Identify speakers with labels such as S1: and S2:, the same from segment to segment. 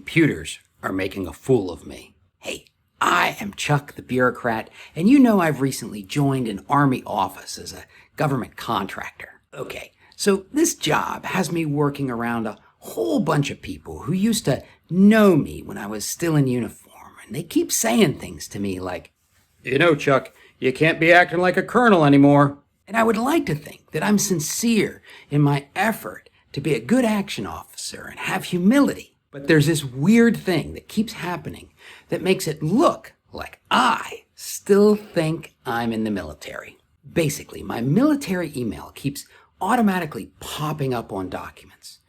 S1: computers are making a fool of me. Hey, I am Chuck the bureaucrat, and you know I've recently joined an Army office as a government contractor. Okay, so this job has me working around a whole bunch of people who used to know me when I was still in uniform, and they keep saying things to me like, "You know, Chuck, you can't be acting like a colonel anymore." And I would like to think that I'm sincere in my effort to be a good action officer and have humility. But there's this weird thing that keeps happening that makes it look like I still think I'm in the military. Basically, my military email keeps automatically popping up on documents.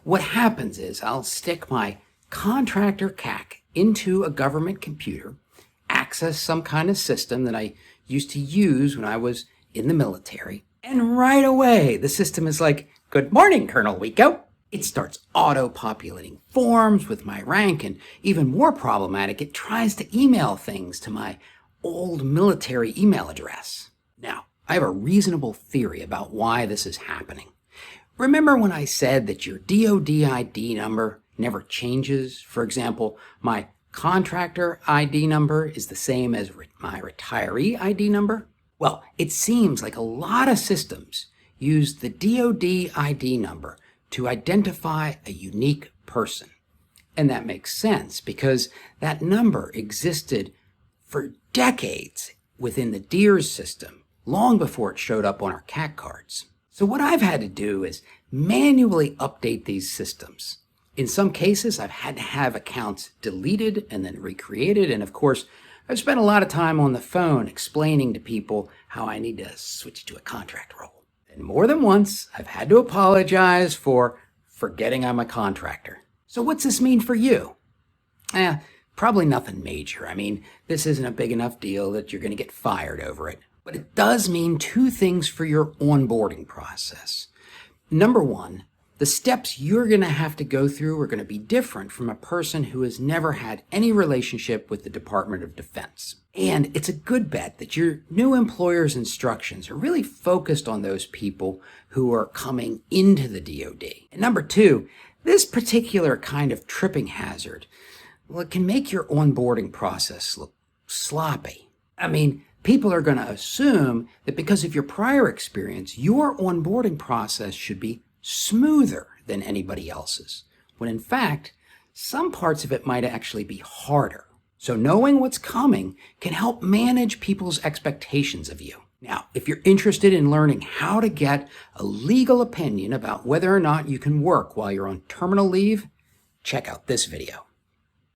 S1: What happens is I'll stick my contractor CAC into a government computer, access some kind of system that I used to use when I was in the military, and right away the system is like, "Good morning, Colonel Wico." It starts auto-populating forms with my rank, and even more problematic, it tries to email things to my old military email address. Now, I have a reasonable theory about why this is happening. Remember when I said that your DoD ID number never changes? For example, my contractor ID number is the same as my retiree ID number. Well, it seems like a lot of systems use the DoD ID number to identify a unique person. And that makes sense because that number existed for decades within the DEERS system, long before it showed up on our CAC cards. So what I've had to do is manually update these systems. In some cases, I've had to have accounts deleted and then recreated, and of course, I've spent a lot of time on the phone explaining to people how I need to switch to a contract role. And more than once, I've had to apologize for forgetting I'm a contractor. So what's this mean for you? Probably nothing major. I mean, this isn't a big enough deal that you're going to get fired over it. But it does mean two things for your onboarding process. Number one, the steps you're going to have to go through are going to be different from a person who has never had any relationship with the Department of Defense. And it's a good bet that your new employer's instructions are really focused on those people who are coming into the DoD. And number two, this particular kind of tripping hazard, well, it can make your onboarding process look sloppy. I mean, people are going to assume that because of your prior experience, your onboarding process should be smoother than anybody else's, when in fact, some parts of it might actually be harder. So knowing what's coming can help manage people's expectations of you. Now, if you're interested in learning how to get a legal opinion about whether or not you can work while you're on terminal leave, check out this video.